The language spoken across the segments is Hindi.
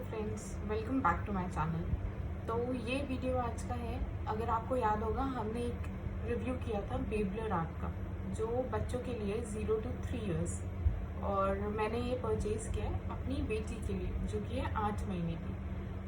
Friends, welcome back to my channel. तो ये वीडियो आज का है। अगर आपको याद होगा, हमने एक रिव्यू किया था बेबलर ऐप का, जो बच्चों के लिए 0 to 3 इयर्स, और मैंने ये परचेज़ किया है अपनी बेटी के लिए, जो कि है 8 महीने की।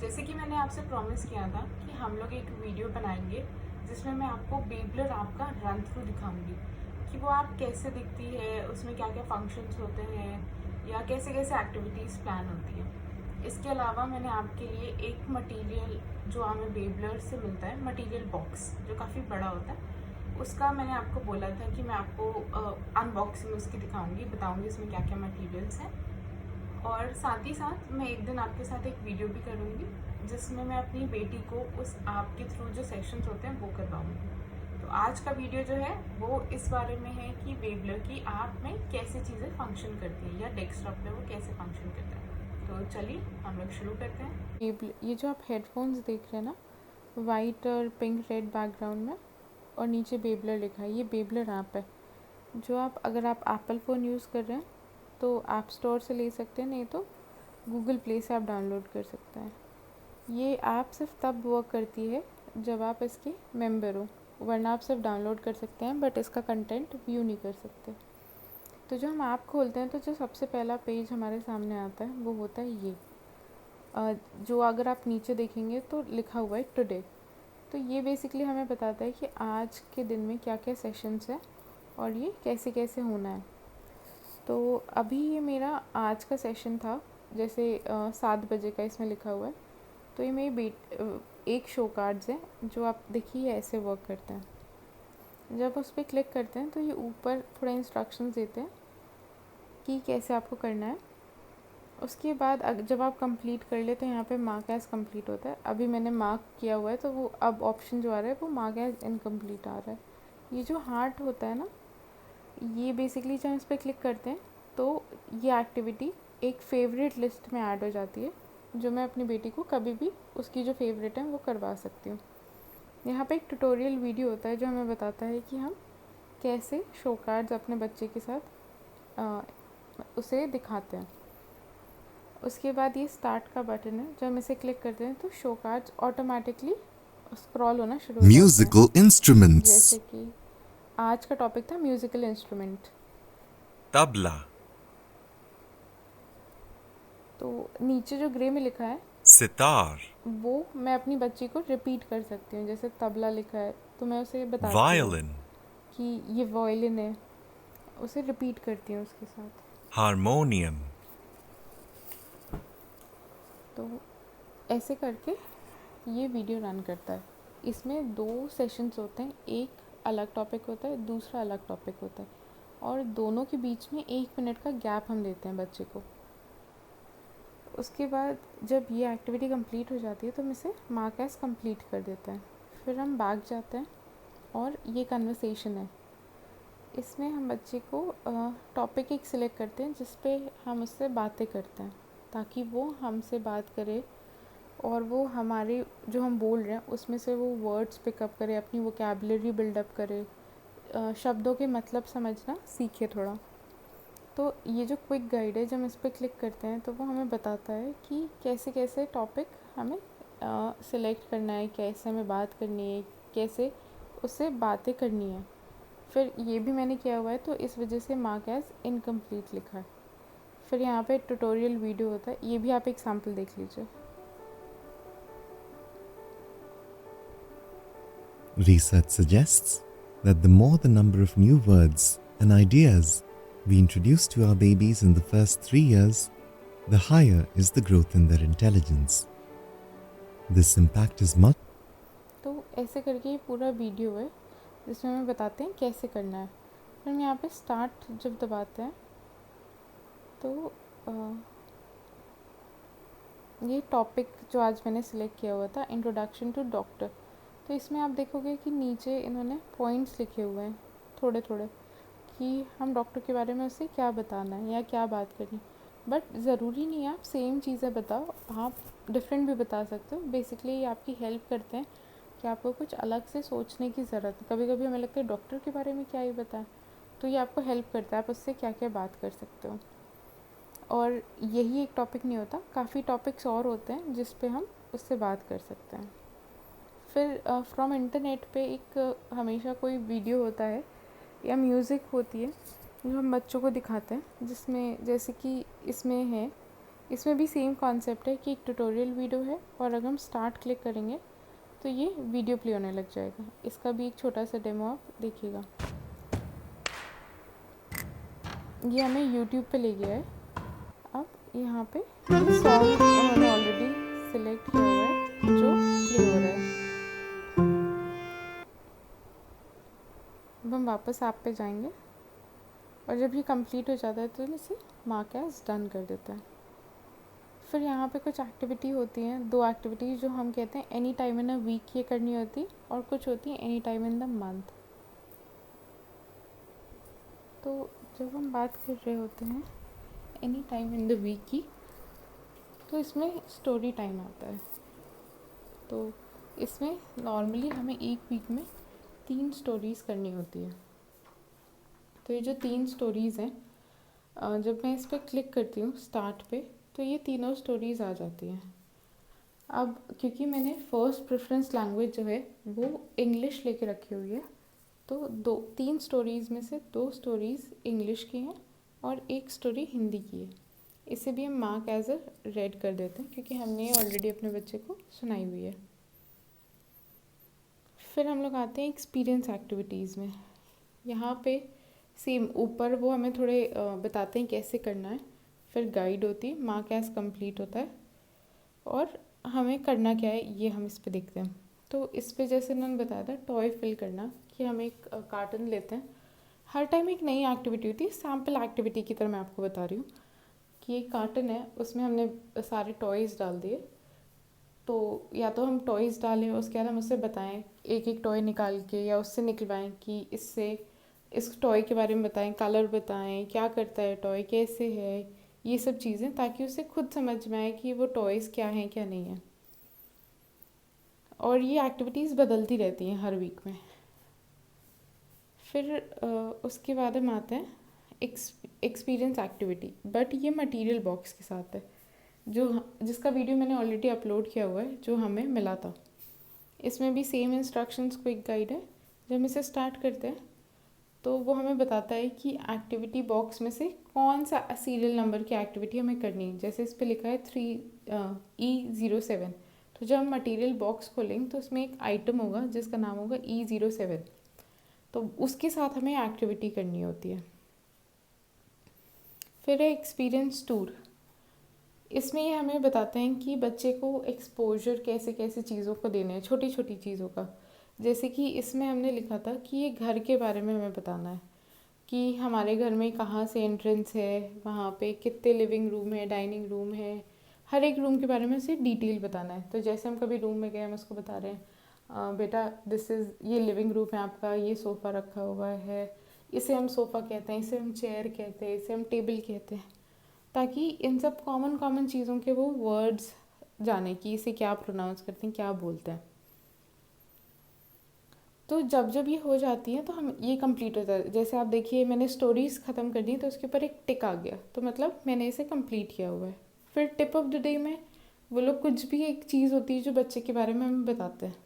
जैसे कि मैंने आपसे प्रॉमिस किया था कि हम लोग एक वीडियो बनाएंगे जिसमें मैं आपको बेबलर ऐप का रन थ्रू दिखाऊंगी कि वो ऐप कैसे दिखती है, उसमें क्या क्या फंक्शंस होते हैं, या कैसे कैसे एक्टिविटीज़ प्लान होती है। इसके अलावा मैंने आपके लिए एक मटेरियल जो हमें बेबलर से मिलता है, मटेरियल बॉक्स जो काफ़ी बड़ा होता है, उसका मैंने आपको बोला था कि मैं आपको अनबॉक्सिंग उसकी दिखाऊंगी, बताऊंगी इसमें क्या क्या मटेरियल्स हैं। और साथ ही साथ मैं एक दिन आपके साथ एक वीडियो भी करूंगी जिसमें मैं अपनी बेटी को उस ऐप के थ्रू जो सेशंस होते हैं वो करवाऊंगी। तो आज का वीडियो जो है वो इस बारे में है कि बेबलर की ऐप में कैसे चीज़ें फंक्शन करती हैं, या डेस्कटॉप पे वो कैसे फंक्शन करता है। तो चलिए हम लोग शुरू करते हैं। ये जो आप हेडफोन्स देख रहे हैं ना, वाइट और पिंक रेड बैकग्राउंड में, और नीचे बेबलर लिखा है, ये बेबलर ऐप है जो अगर आप एप्पल फ़ोन यूज़ कर रहे हैं तो ऐप स्टोर से ले सकते हैं, नहीं तो गूगल प्ले से आप डाउनलोड कर सकते हैं। ये ऐप सिर्फ तब वर्क करती है जब आप इसके मेंबर हो, वरना आप सिर्फ डाउनलोड कर सकते हैं बट इसका कंटेंट व्यू नहीं कर सकते। तो जो हम ऐप खोलते हैं तो जो सबसे पहला पेज हमारे सामने आता है वो होता है ये, जो अगर आप नीचे देखेंगे तो लिखा हुआ है टुडे। तो ये बेसिकली हमें बताता है कि आज के दिन में क्या क्या सेशंस है और ये कैसे कैसे होना है। तो अभी ये मेरा आज का सेशन था, जैसे 7 बजे का इसमें लिखा हुआ है। तो ये मेरी एक शो कार्ड्स है जो आप देखिए ऐसे वर्क करते हैं। जब उस पर क्लिक करते हैं तो ये ऊपर थोड़ा इंस्ट्रक्शंस देते हैं कि कैसे आपको करना है। उसके बाद जब आप कंप्लीट कर ले तो यहाँ पे मार्क एज़ कंप्लीट होता है। अभी मैंने मार्क किया हुआ है तो वो अब ऑप्शन जो आ रहा है वो मार्क एज़ इनकम्प्लीट आ रहा है। ये जो हार्ट होता है ना, ये बेसिकली जब हम इस पर क्लिक करते हैं तो ये एक्टिविटी एक फेवरेट लिस्ट में ऐड हो जाती है, जो मैं अपनी बेटी को कभी भी उसकी जो फेवरेट है वो करवा सकती हूँ। यहाँ पे एक ट्यूटोरियल वीडियो होता है जो हमें बताता है कि हम कैसे शो कार्ड्स अपने बच्चे के साथ उसे दिखाते हैं। उसके बाद ये स्टार्ट का बटन है, जब हम इसे क्लिक करते हैं तो शो कार्ड्स ऑटोमेटिकली स्क्रॉल होना शुरू हो जाते हैं। Musical instruments. जैसे कि आज का टॉपिक था म्यूज़िकल इंस्ट्रूमेंट। Tabla. तो नीचे जो ग्रे में लिखा है Sitar. वो मैं अपनी बच्ची को रिपीट कर सकती हूँ। जैसे तबला लिखा है तो मैं उसे बताती हूँ Violin. कि ये वायलिन है, उसे रिपीट करती हूँ उसके साथ। Harmonium. तो ऐसे करके ये वीडियो रन करता है। इसमें 2 सेशंस होते हैं, एक अलग टॉपिक होता है, दूसरा अलग टॉपिक होता है, और दोनों के बीच में 1 मिनट का गैप हम देते हैं बच्चे को। उसके बाद जब ये एक्टिविटी कंप्लीट हो जाती है तो हम इसे मार्क एज़ कंप्लीट कर देते हैं। फिर हम बैक जाते हैं और ये कन्वर्सेशन है। इसमें हम बच्चे को टॉपिक एक सिलेक्ट करते हैं जिस पे हम उससे बातें करते हैं, ताकि वो हमसे बात करे और वो हमारे जो हम बोल रहे हैं उसमें से वो वर्ड्स पिकअप करे, अपनी वोकैबुलरी बिल्डअप करे, शब्दों के मतलब समझना सीखे थोड़ा। तो ये जो क्विक गाइड है, जब हम इस पर क्लिक करते हैं तो वो हमें बताता है कि कैसे कैसे टॉपिक हमें सिलेक्ट करना है, कैसे हमें बात करनी है, कैसे उससे बातें करनी है। फिर ये भी मैंने किया हुआ है तो इस वजह से मार्क एज़ इनकम्प्लीट लिखा है। फिर यहाँ पे ट्यूटोरियल वीडियो होता है, ये भी आप एक सैम्पल देख लीजिए। Research suggests that the more the number of new words and ideas we introduce to our babies in the first 3 years, the higher is the growth in their intelligence. This impact is much. तो ऐसे करके ये पूरा वीडियो है जिसमें हमें बताते हैं कैसे करना है। फिर हम यहाँ पे स्टार्ट जब दबाते हैं तो ये टॉपिक जो आज मैंने सिलेक्ट किया हुआ था, इंट्रोडक्शन टू डॉक्टर, तो इसमें आप देखोगे कि नीचे इन्होंने पॉइंट्स लिखे हुए हैं थोड़े थोड़े कि हम डॉक्टर के बारे में उससे क्या बताना है या क्या बात करनी। बट ज़रूरी नहीं है आप सेम चीज़ें बताओ, आप डिफरेंट भी बता सकते हो। बेसिकली ये आपकी हेल्प करते हैं कि आपको कुछ अलग से सोचने की ज़रूरत है। कभी कभी हमें लगता है डॉक्टर के बारे में क्या ही बताएं, तो ये आपको हेल्प करता है, आप उससे क्या क्या बात कर सकते हो। और यही एक टॉपिक नहीं होता, काफ़ी टॉपिक्स और होते हैं जिस पे हम उससे बात कर सकते हैं। फिर फ्रॉम इंटरनेट पे एक हमेशा कोई वीडियो होता है या म्यूज़िक होती है जो हम बच्चों को दिखाते हैं, जिसमें जैसे कि इसमें है, इसमें भी सेम कॉन्सेप्ट है कि एक ट्यूटोरियल वीडियो है और अगर हम स्टार्ट क्लिक करेंगे तो ये वीडियो प्ले होने लग जाएगा। इसका भी एक छोटा सा डेमो आप देखिएगा। ये हमें यूट्यूब पे ले गया है। अब यहाँ पे ये सॉन्ग उन्होंने ऑलरेडी सिलेक्ट किया हुआ है जो प्ले हो रहा है। अब हम वापस ऐप पे जाएंगे और जब ये कंप्लीट हो जाता है तो इसे मार्क एज डन कर देते हैं। फिर यहाँ पे कुछ एक्टिविटी होती हैं, 2 एक्टिविटीज़ जो हम कहते हैं any time in a week ये करनी होती, और कुछ होती है any time in the month. तो जब हम बात कर रहे होते हैं any time in the week की, तो इसमें स्टोरी टाइम आता है। तो इसमें नॉर्मली हमें एक वीक में 3 स्टोरीज़ करनी होती है। तो ये जो 3 स्टोरीज़ हैं, जब मैं इस पर क्लिक करती हूँ स्टार्ट पे, तो ये तीनों स्टोरीज़ आ जाती हैं। अब क्योंकि मैंने फर्स्ट प्रेफरेंस लैंग्वेज जो है वो इंग्लिश लेके रखी हुई है, तो 3 स्टोरीज़ में से 2 स्टोरीज़ इंग्लिश की हैं और एक स्टोरी हिंदी की है। इसे भी हम मार्क एज अ रेड कर देते हैं क्योंकि हमने ऑलरेडी अपने बच्चे को सुनाई हुई है। फिर हम लोग आते हैं एक्सपीरियंस एक्टिविटीज़ में। यहाँ पे सेम ऊपर वो हमें थोड़े बताते हैं कैसे करना है, फिर गाइड होती है, मार्क एज कंप्लीट होता है, और हमें करना क्या है ये हम इस पे देखते हैं। तो इस पे जैसे उन्होंने बताया था टॉय फिल करना, कि हम एक कार्टन लेते हैं, हर टाइम एक नई एक्टिविटी होती है, सैम्पल एक्टिविटी की तरह मैं आपको बता रही हूँ कि एक कार्टन है, उसमें हमने सारे टॉयज़ डाल दिए। तो या तो हम टॉयज़ डालें, उसके बाद हम उससे बताएं, एक एक टॉय निकाल के या उससे निकलवाएं कि इससे इस टॉय के बारे में बताएं, कलर बताएं, क्या करता है टॉय, कैसे है, ये सब चीज़ें, ताकि उसे खुद समझ में आए कि वो टॉयज़ क्या हैं क्या नहीं है। और ये एक्टिविटीज़ बदलती रहती हैं हर वीक में। फिर उसके बाद हम आते हैं एक्सपीरियंस एक्टिविटी, बट ये मटेरियल बॉक्स के साथ है, जिसका वीडियो मैंने ऑलरेडी अपलोड किया हुआ है, जो हमें मिला था। इसमें भी सेम इंस्ट्रक्शंस क्विक गाइड है। जब हम इसे स्टार्ट करते हैं तो वो हमें बताता है कि एक्टिविटी बॉक्स में से कौन सा सीरियल नंबर की एक्टिविटी हमें करनी है। जैसे इस पर लिखा है 3E07। तो जब हम मटेरियल बॉक्स खोलेंगे तो उसमें एक आइटम होगा जिसका नाम होगा E07, तो उसके साथ हमें एक्टिविटी करनी होती है। फिर है एक्सपीरियंस टूर। इसमें ये हमें बताते हैं कि बच्चे को एक्सपोजर कैसे कैसे चीज़ों को देने हैं, छोटी छोटी चीज़ों का। जैसे कि इसमें हमने लिखा था कि ये घर के बारे में हमें बताना है कि हमारे घर में कहाँ से एंट्रेंस है, वहाँ पे कितने लिविंग रूम है, डाइनिंग रूम है, हर एक रूम के बारे में उसे डिटेल बताना है। तो जैसे हम कभी रूम में गए, हम उसको बता रहे हैं बेटा दिस इज़ ये लिविंग रूम है आपका, ये सोफ़ा रखा हुआ है, इसे हम सोफ़ा कहते हैं, इसे हम चेयर कहते हैं, इसे हम टेबल कहते हैं, ताकि इन सब कॉमन चीज़ों के वो वर्ड्स जाने कि इसे क्या प्रोनाउंस करते हैं, क्या बोलते हैं। तो जब जब ये हो जाती है तो हम ये कंप्लीट होता है। जैसे आप देखिए मैंने स्टोरीज़ ख़त्म कर दी तो उसके ऊपर एक टिक आ गया, तो मतलब मैंने इसे कंप्लीट किया हुआ है। फिर टिप ऑफ द डे में वो लोग कुछ भी एक चीज़ होती है जो बच्चे के बारे में हमें बताते हैं,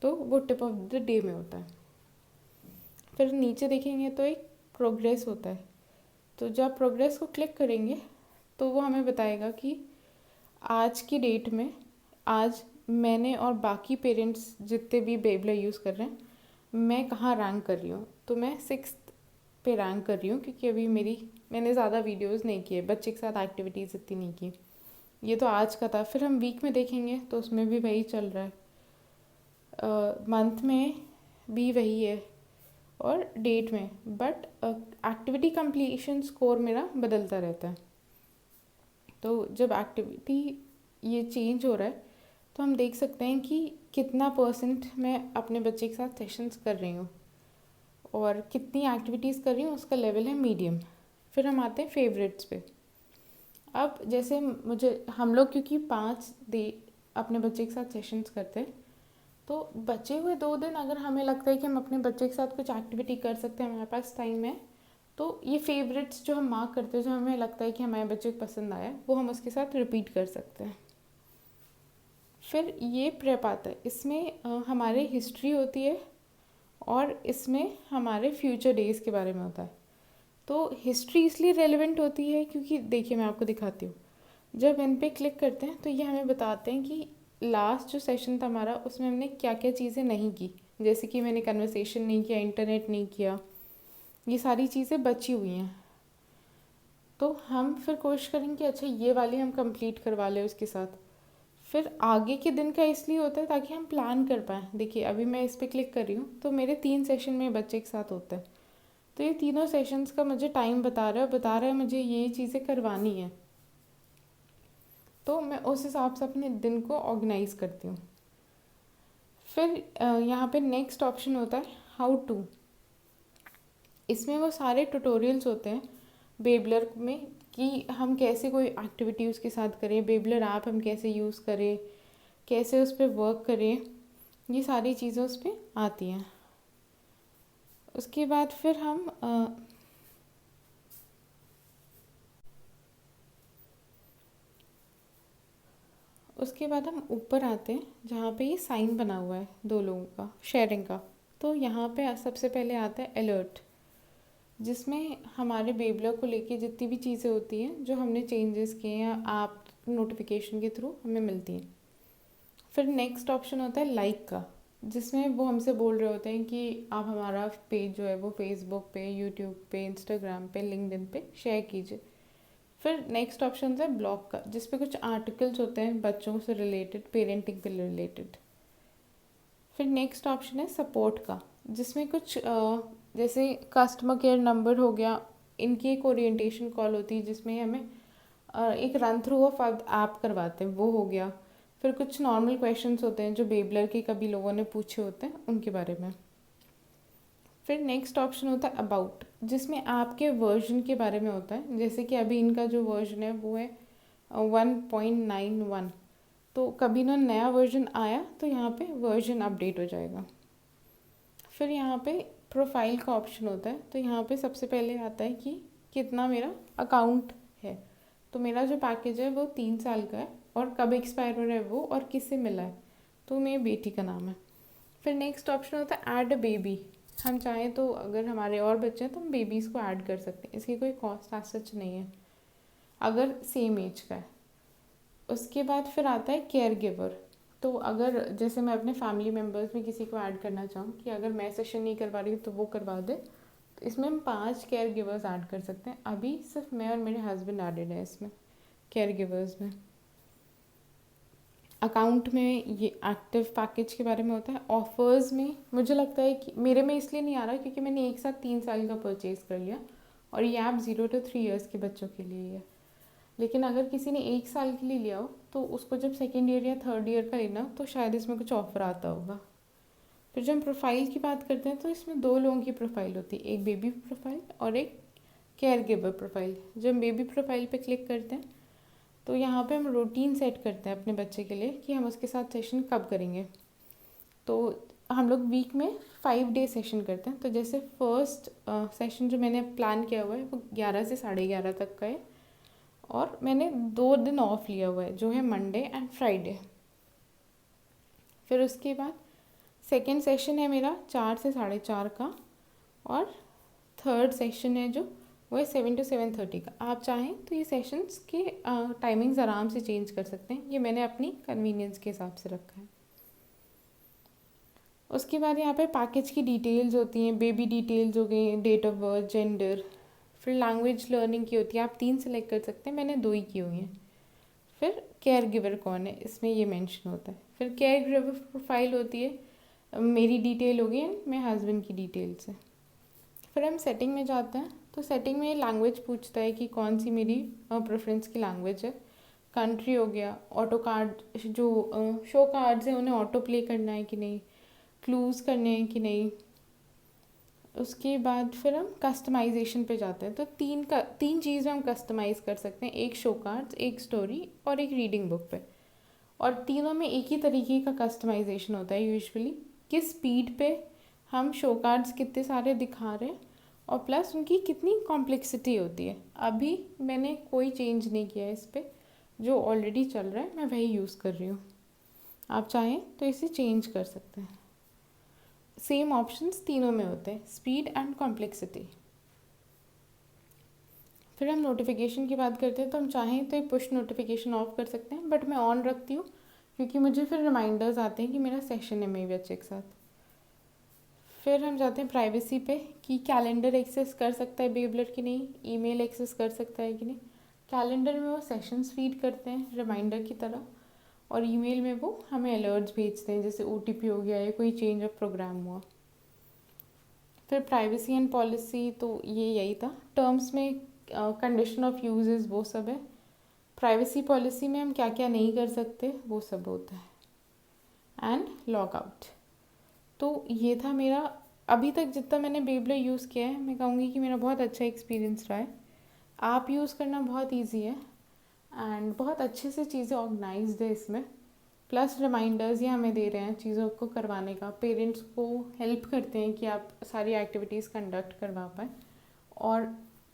तो वो टिप ऑफ द डे में होता है। फिर नीचे देखेंगे तो एक प्रोग्रेस होता है। तो जब प्रोग्रेस को क्लिक करेंगे तो वो हमें बताएगा कि आज की डेट में आज मैंने और बाकी पेरेंट्स जितने भी बेबला यूज़ कर रहे हैं, मैं कहाँ रैंक कर रही हूँ। तो मैं 6th पे रैंक कर रही हूँ क्योंकि अभी मैंने ज़्यादा वीडियोस नहीं किए, बच्चे के साथ एक्टिविटीज़ इतनी नहीं की। ये तो आज का था। फिर हम वीक में देखेंगे तो उसमें भी वही चल रहा है, मंथ में भी वही है और डेट में, बट एक्टिविटी कंप्लीशन स्कोर मेरा बदलता रहता है। तो जब एक्टिविटी ये चेंज हो रहा है तो हम देख सकते हैं कि कितना % मैं अपने बच्चे के साथ सेशंस कर रही हूँ और कितनी एक्टिविटीज़ कर रही हूँ, उसका लेवल है मीडियम। फिर हम आते हैं फेवरेट्स पे। अब जैसे हम लोग क्योंकि 5 दिन अपने बच्चे के साथ सेशंस करते हैं, तो बचे हुए 2 दिन अगर हमें लगता है कि हम अपने बच्चे के साथ कुछ एक्टिविटी कर सकते हैं, हमारे पास टाइम है, तो ये फेवरेट्स जो हम मार्क करते हैं, जो हमें लगता है कि हमारे बच्चे को पसंद आया, वो हम उसके साथ रिपीट कर सकते हैं। फिर ये प्रेप आता है, इसमें हमारे हिस्ट्री होती है और इसमें हमारे फ्यूचर डेज़ के बारे में होता है। तो हिस्ट्री इसलिए रेलेवेंट होती है क्योंकि देखिए मैं आपको दिखाती हूँ, जब इन पे क्लिक करते हैं तो ये हमें बताते हैं कि लास्ट जो सेशन था हमारा उसमें हमने क्या क्या चीज़ें नहीं की, जैसे कि मैंने कन्वर्सेशन नहीं किया, इंटरनेट नहीं किया, ये सारी चीज़ें बची हुई हैं। तो हम फिर कोशिश करेंगे कि अच्छा ये वाली हम कंप्लीट करवा लें उसके साथ। फिर आगे के दिन का इसलिए होता है ताकि हम प्लान कर पाएँ। देखिए अभी मैं इस पर क्लिक कर रही हूँ तो मेरे 3 सेशन में बच्चे के साथ होता है, तो ये तीनों सेशंस का मुझे टाइम बता रहा है और बता रहा है मुझे ये चीज़ें करवानी है, तो मैं उस हिसाब से अपने दिन को ऑर्गेनाइज करती हूँ। फिर यहाँ पे नेक्स्ट ऑप्शन होता है हाउ टू। इसमें वो सारे ट्यूटोरियल्स होते हैं बेबलर में कि हम कैसे कोई एक्टिविटी उसके साथ करें, बेबलर ऐप हम कैसे यूज़ करें, कैसे उस पर वर्क करें, ये सारी चीज़ें उस पर आती हैं। उसके बाद फिर हम उसके बाद हम ऊपर आते हैं जहाँ पे ये साइन बना हुआ है 2 लोगों का शेयरिंग का। तो यहाँ पे सबसे पहले आता है अलर्ट, जिसमें हमारे बेबलर को लेके जितनी भी चीज़ें होती हैं जो हमने चेंजेस किए हैं आप नोटिफिकेशन के थ्रू हमें मिलती हैं। फिर नेक्स्ट ऑप्शन होता है लाइक का, जिसमें वो हमसे बोल रहे होते हैं कि आप हमारा पेज जो है वो फेसबुक पे, यूट्यूब पे, इंस्टाग्राम पे, लिंक्डइन पे शेयर कीजिए। फिर नेक्स्ट ऑप्शन है ब्लॉग का, जिस पे कुछ आर्टिकल्स होते हैं बच्चों से रिलेटेड, पेरेंटिंग के रिलेटेड। फिर नेक्स्ट ऑप्शन है सपोर्ट का, जिसमें कुछ जैसे कस्टमर केयर नंबर हो गया, इनकी एक ओरिएंटेशन कॉल होती है जिसमें हमें एक रन थ्रू ऑफ ऐप करवाते हैं, वो हो गया। फिर कुछ नॉर्मल क्वेश्चंस होते हैं जो बेबलर के कभी लोगों ने पूछे होते हैं उनके बारे में। फिर नेक्स्ट ऑप्शन होता है अबाउट, जिसमें आपके वर्जन के बारे में होता है, जैसे कि अभी इनका जो वर्जन है वो है 1.91, तो कभी ना नया वर्जन आया तो यहाँ पे वर्जन अपडेट हो जाएगा। फिर यहाँ पे प्रोफाइल का ऑप्शन होता है, तो यहाँ पे सबसे पहले आता है कि कितना मेरा अकाउंट है। तो मेरा जो पैकेज है वो 3 साल का है और कब एक्सपायर हो रहा है वो और किससे मिला है, तो मेरी बेटी का नाम है। फिर नेक्स्ट ऑप्शन होता है ऐड अ बेबी, हम चाहें तो अगर हमारे और बच्चे हैं तो हम बेबीज़ को ऐड कर सकते हैं, इसकी कोई कॉस्ट आज सच नहीं है अगर सेम एज का है। उसके बाद फिर आता है केयर गिवर, तो अगर जैसे मैं अपने फैमिली मेम्बर्स में किसी को ऐड करना चाहूँ कि अगर मैं सेशन नहीं करवा रही हूँ तो वो करवा दे, तो इसमें हम 5 केयर गिवर्स ऐड कर सकते हैं। अभी सिर्फ मैं और मेरे हस्बैंड एडेड है इसमें केयर गिवर्स में। अकाउंट में ये एक्टिव पैकेज के बारे में होता है। ऑफ़र्स में मुझे लगता है कि मेरे में इसलिए नहीं आ रहा क्योंकि मैंने एक साथ 3 साल का परचेज़ कर लिया और ये ऐप 0 to 3 ईयर्स के बच्चों के लिए है। लेकिन अगर किसी ने 1 साल के लिए लिया हो तो उसको जब 2nd ईयर या 3rd ईयर का लेना हो तो शायद इसमें कुछ ऑफ़र आता होगा। फिर जब हम प्रोफाइल की बात करते हैं तो इसमें 2 लोगों की प्रोफाइल होती है, एक बेबी प्रोफाइल और एक केयर गिवर प्रोफाइल। जब हम बेबी प्रोफाइल पे क्लिक करते हैं तो यहाँ पे हम रूटीन सेट करते हैं अपने बच्चे के लिए कि हम उसके साथ सेशन कब करेंगे। तो हम लोग वीक में 5 डे सेशन करते हैं। तो जैसे फर्स्ट सेशन जो मैंने प्लान किया हुआ है वो 11 से 11:30 तक का है और मैंने 2 दिन ऑफ लिया हुआ है जो है मंडे एंड फ्राइडे। फिर उसके बाद सेकेंड सेशन है मेरा 4 से 4:30 का और थर्ड सेशन है जो वो है 7 to 7:30 का। आप चाहें तो ये सेशंस के टाइमिंग्स आराम से चेंज कर सकते हैं, ये मैंने अपनी कन्वीनियंस के हिसाब से रखा है। उसके बाद यहाँ पे पैकेज की डिटेल्स होती हैं, बेबी डिटेल्स हो गई, डेट ऑफ बर्थ, जेंडर। फिर लैंग्वेज लर्निंग की होती है, आप 3 सेलेक्ट कर सकते हैं, मैंने 2 ही की हुई हैं। फिर केयर गिवर कौन है इसमें ये मेंशन होता है। फिर केयर गिवर प्रोफाइल होती है, मेरी डिटेल होगी एंड मेरे हस्बैंड की डिटेल्स है। फिर हम सेटिंग में जाते हैं तो सेटिंग में लैंग्वेज पूछता है कि कौन सी मेरी प्रेफरेंस की लैंग्वेज है। कंट्री हो गया, ऑटो कार्ड जो शो कार्ड्स हैं उन्हें ऑटो प्ले करना है कि नहीं, क्लूज़ करने हैं कि नहीं। उसके बाद फिर हम कस्टमाइजेशन पे जाते हैं। तो 3 चीज़ें हम कस्टमाइज़ कर सकते हैं, एक शो कार्ड्स, एक स्टोरी और एक रीडिंग बुक पे। और तीनों में एक ही तरीके का कस्टमाइजेशन होता है यूजुअली, किस स्पीड पे हम शो कार्ड्स कितने सारे दिखा रहे हैं और प्लस उनकी कितनी कॉम्प्लेक्सिटी होती है। अभी मैंने कोई चेंज नहीं किया है इस पर, जो ऑलरेडी चल रहा है मैं वही यूज़ कर रही हूँ। आप चाहें तो इसे चेंज कर सकते हैं। सेम ऑप्शंस तीनों में होते हैं, स्पीड एंड कॉम्प्लेक्सिटी। फिर हम नोटिफिकेशन की बात करते हैं, तो हम चाहें तो पुश नोटिफिकेशन ऑफ कर सकते हैं, बट मैं ऑन रखती हूँ क्योंकि मुझे फिर रिमाइंडर्स आते हैं कि मेरा सेशन है मेरे बच्चे के साथ। फिर हम जाते हैं प्राइवेसी पे कि कैलेंडर एक्सेस कर सकता है बेबलर कि नहीं, ईमेल एक्सेस कर सकता है कि नहीं। कैलेंडर में वो सेशंस फीड करते हैं रिमाइंडर की तरह, और ईमेल में वो हमें अलर्ट्स भेजते हैं, जैसे OTP हो गया या कोई चेंज ऑफ प्रोग्राम हुआ। फिर प्राइवेसी एंड पॉलिसी तो ये यही था। टर्म्स में कंडीशन ऑफ यूजेस वो सब है। प्राइवेसी पॉलिसी में हम क्या क्या नहीं कर सकते वो सब होता है। And log out. तो ये था मेरा अभी तक जितना मैंने बेबलर यूज़ किया है, मैं कहूँगी कि मेरा बहुत अच्छा एक्सपीरियंस रहा है। आप यूज़ करना बहुत इजी है एंड बहुत अच्छे से चीज़ें ऑर्गेनाइज्ड है इसमें। प्लस रिमाइंडर्स ये हमें दे रहे हैं चीज़ों को करवाने का, पेरेंट्स को हेल्प करते हैं कि आप सारी एक्टिविटीज़ कंडक्ट करवा पाएँ। और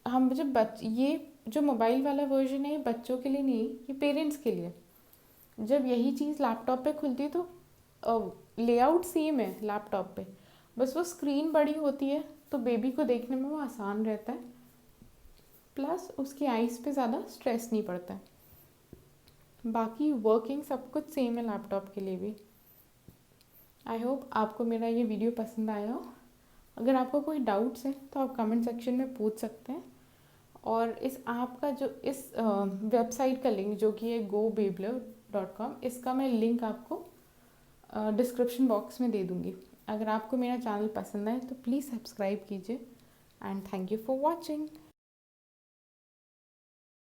हम जब ये जो मोबाइल वाला वर्जन है ये बच्चों के लिए नहीं, ये पेरेंट्स के लिए। जब यही चीज़ लैपटॉप पे खुलती तो लेआउट सेम है लैपटॉप पे, बस वो स्क्रीन बड़ी होती है तो बेबी को देखने में वो आसान रहता है, प्लस उसकी आइज़ पे ज़्यादा स्ट्रेस नहीं पड़ता है। बाकी वर्किंग सब कुछ सेम है लैपटॉप के लिए भी। आई होप आपको मेरा ये वीडियो पसंद आया हो। अगर आपको कोई डाउट्स हैं तो आप कमेंट सेक्शन में पूछ सकते हैं। और इस ऐप का जो इस वेबसाइट का लिंक जो कि है gobabler.com, इसका मैं लिंक आपको डिस्क्रिप्शन बॉक्स में दे दूँगी। अगर आपको मेरा चैनल पसंद आए तो प्लीज़ सब्सक्राइब कीजिए and thank you for watching.